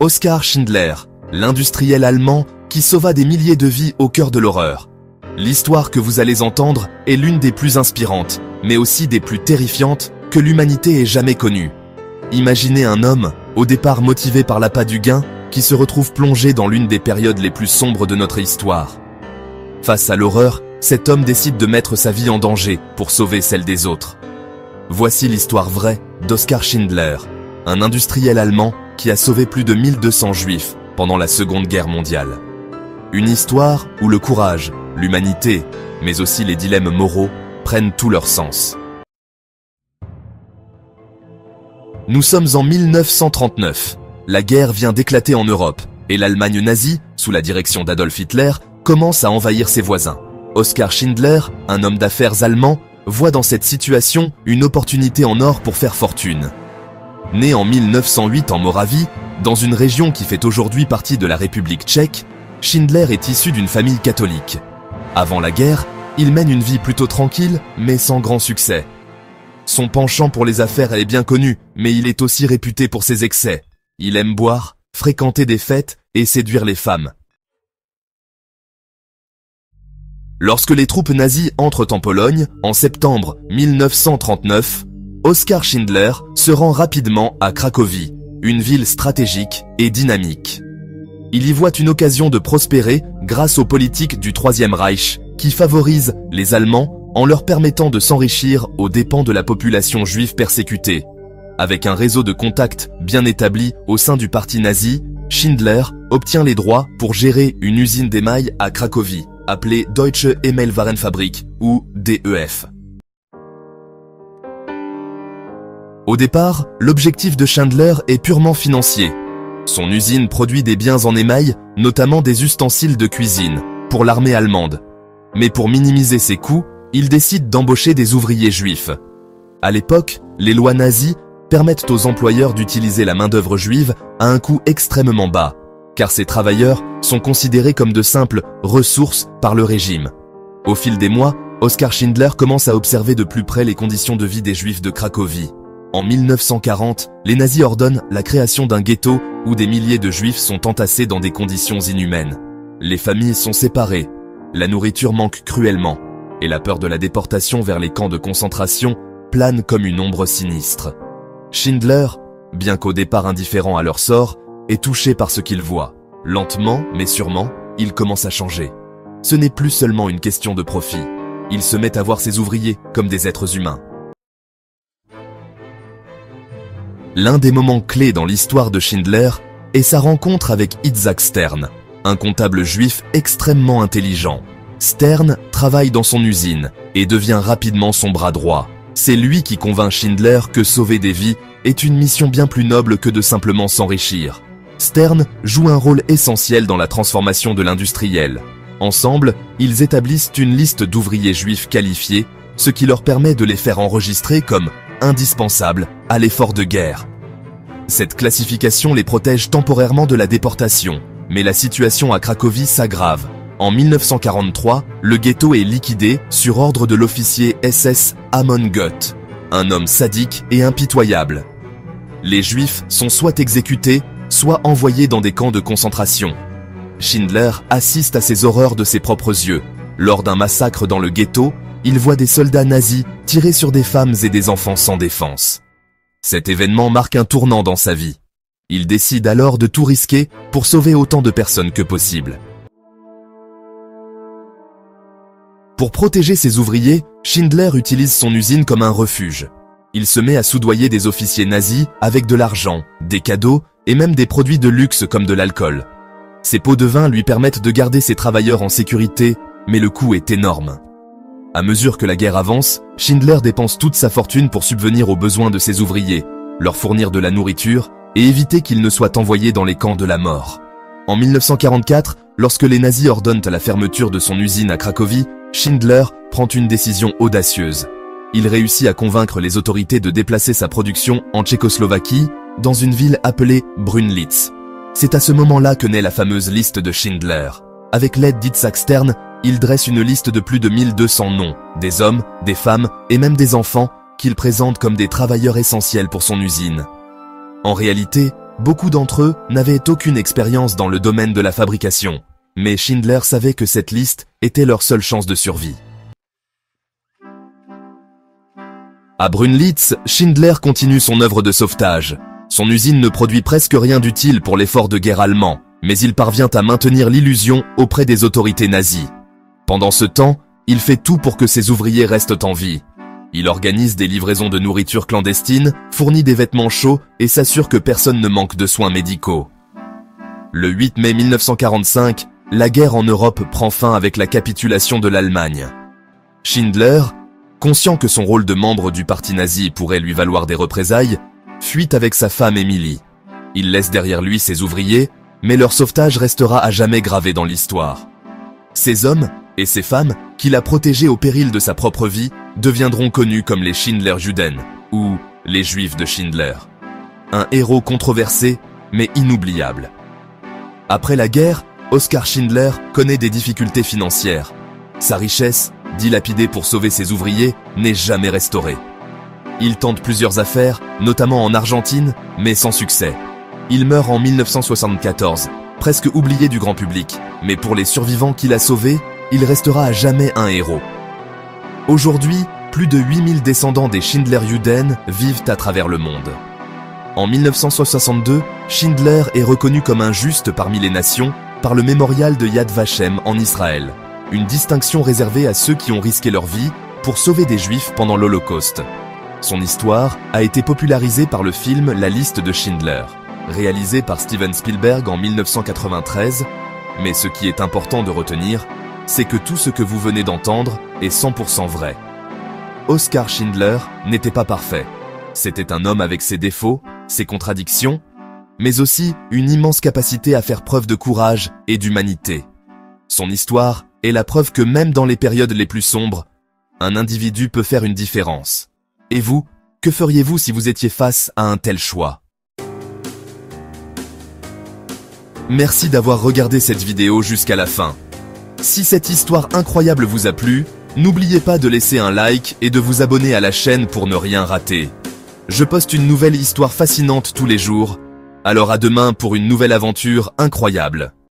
Oskar Schindler, l'industriel allemand qui sauva des milliers de vies au cœur de l'horreur. L'histoire que vous allez entendre est l'une des plus inspirantes, mais aussi des plus terrifiantes que l'humanité ait jamais connues. Imaginez un homme, au départ motivé par l'appât du gain, qui se retrouve plongé dans l'une des périodes les plus sombres de notre histoire. Face à l'horreur, cet homme décide de mettre sa vie en danger pour sauver celle des autres. Voici l'histoire vraie d'Oskar Schindler, un industriel allemand qui a sauvé plus de 1200 juifs pendant la Seconde Guerre mondiale. Une histoire où le courage, l'humanité, mais aussi les dilemmes moraux prennent tout leur sens. Nous sommes en 1939. La guerre vient d'éclater en Europe et l'Allemagne nazie, sous la direction d'Adolf Hitler, commence à envahir ses voisins. Oskar Schindler, un homme d'affaires allemand, voit dans cette situation une opportunité en or pour faire fortune. Né en 1908 en Moravie, dans une région qui fait aujourd'hui partie de la République tchèque, Schindler est issu d'une famille catholique. Avant la guerre, il mène une vie plutôt tranquille, mais sans grand succès. Son penchant pour les affaires est bien connu, mais il est aussi réputé pour ses excès. Il aime boire, fréquenter des fêtes et séduire les femmes. Lorsque les troupes nazies entrent en Pologne, en septembre 1939, Oskar Schindler se rend rapidement à Cracovie, une ville stratégique et dynamique. Il y voit une occasion de prospérer grâce aux politiques du Troisième Reich qui favorisent les Allemands en leur permettant de s'enrichir aux dépens de la population juive persécutée. Avec un réseau de contacts bien établi au sein du parti nazi, Schindler obtient les droits pour gérer une usine d'émail à Cracovie, appelée Deutsche Emailwarenfabrik ou DEF. Au départ, l'objectif de Schindler est purement financier. Son usine produit des biens en émail, notamment des ustensiles de cuisine, pour l'armée allemande. Mais pour minimiser ses coûts, il décide d'embaucher des ouvriers juifs. À l'époque, les lois nazies permettent aux employeurs d'utiliser la main-d'œuvre juive à un coût extrêmement bas, car ces travailleurs sont considérés comme de simples ressources par le régime. Au fil des mois, Oskar Schindler commence à observer de plus près les conditions de vie des juifs de Cracovie. En 1940, les nazis ordonnent la création d'un ghetto où des milliers de juifs sont entassés dans des conditions inhumaines. Les familles sont séparées, la nourriture manque cruellement, et la peur de la déportation vers les camps de concentration plane comme une ombre sinistre. Schindler, bien qu'au départ indifférent à leur sort, est touché par ce qu'il voit. Lentement, mais sûrement, il commence à changer. Ce n'est plus seulement une question de profit. Il se met à voir ses ouvriers comme des êtres humains. L'un des moments clés dans l'histoire de Schindler est sa rencontre avec Itzhak Stern, un comptable juif extrêmement intelligent. Stern travaille dans son usine et devient rapidement son bras droit. C'est lui qui convainc Schindler que sauver des vies est une mission bien plus noble que de simplement s'enrichir. Stern joue un rôle essentiel dans la transformation de l'industriel. Ensemble, ils établissent une liste d'ouvriers juifs qualifiés, ce qui leur permet de les faire enregistrer comme indispensables à l'effort de guerre. Cette classification les protège temporairement de la déportation, mais la situation à Cracovie s'aggrave. En 1943, le ghetto est liquidé sur ordre de l'officier SS Amon Goeth, un homme sadique et impitoyable. Les Juifs sont soit exécutés, soit envoyés dans des camps de concentration. Schindler assiste à ces horreurs de ses propres yeux. Lors d'un massacre dans le ghetto, il voit des soldats nazis tirer sur des femmes et des enfants sans défense. Cet événement marque un tournant dans sa vie. Il décide alors de tout risquer pour sauver autant de personnes que possible. Pour protéger ses ouvriers, Schindler utilise son usine comme un refuge. Il se met à soudoyer des officiers nazis avec de l'argent, des cadeaux et même des produits de luxe comme de l'alcool. Ces pots de vin lui permettent de garder ses travailleurs en sécurité, mais le coût est énorme. À mesure que la guerre avance, Schindler dépense toute sa fortune pour subvenir aux besoins de ses ouvriers, leur fournir de la nourriture et éviter qu'ils ne soient envoyés dans les camps de la mort. En 1944, lorsque les nazis ordonnent la fermeture de son usine à Cracovie, Schindler prend une décision audacieuse. Il réussit à convaincre les autorités de déplacer sa production en Tchécoslovaquie, dans une ville appelée Brunlitz. C'est à ce moment-là que naît la fameuse liste de Schindler. Avec l'aide d'Itzhak Stern, il dresse une liste de plus de 1200 noms, des hommes, des femmes et même des enfants qu'il présente comme des travailleurs essentiels pour son usine. En réalité, Beaucoup d'entre eux n'avaient aucune expérience dans le domaine de la fabrication, mais Schindler savait que cette liste était leur seule chance de survie. À Brunlitz, Schindler continue son œuvre de sauvetage. Son usine ne produit presque rien d'utile pour l'effort de guerre allemand, mais il parvient à maintenir l'illusion auprès des autorités nazies. Pendant ce temps, il fait tout pour que ses ouvriers restent en vie. Il organise des livraisons de nourriture clandestine, fournit des vêtements chauds et s'assure que personne ne manque de soins médicaux. Le 8 mai 1945, la guerre en Europe prend fin avec la capitulation de l'Allemagne. Schindler, conscient que son rôle de membre du parti nazi pourrait lui valoir des représailles, fuit avec sa femme Emily. Il laisse derrière lui ses ouvriers, mais leur sauvetage restera à jamais gravé dans l'histoire. Ces hommes et ces femmes, qu'il a protégés au péril de sa propre vie, deviendront connus comme les Schindler-Juden, ou les Juifs de Schindler. Un héros controversé, mais inoubliable. Après la guerre, Oskar Schindler connaît des difficultés financières. Sa richesse, dilapidée pour sauver ses ouvriers, n'est jamais restaurée. Il tente plusieurs affaires, notamment en Argentine, mais sans succès. Il meurt en 1974, presque oublié du grand public, mais pour les survivants qu'il a sauvés, il restera à jamais un héros. Aujourd'hui, plus de 8000 descendants des Schindler-Juden vivent à travers le monde. En 1962, Schindler est reconnu comme un juste parmi les nations par le mémorial de Yad Vashem en Israël, une distinction réservée à ceux qui ont risqué leur vie pour sauver des Juifs pendant l'Holocauste. Son histoire a été popularisée par le film La liste de Schindler, réalisé par Steven Spielberg en 1993, mais ce qui est important de retenir, c'est que tout ce que vous venez d'entendre est 100% vrai. Oskar Schindler n'était pas parfait. C'était un homme avec ses défauts, ses contradictions, mais aussi une immense capacité à faire preuve de courage et d'humanité. Son histoire est la preuve que même dans les périodes les plus sombres, un individu peut faire une différence. Et vous, que feriez-vous si vous étiez face à un tel choix ? Merci d'avoir regardé cette vidéo jusqu'à la fin. Si cette histoire incroyable vous a plu, n'oubliez pas de laisser un like et de vous abonner à la chaîne pour ne rien rater. Je poste une nouvelle histoire fascinante tous les jours, alors à demain pour une nouvelle aventure incroyable.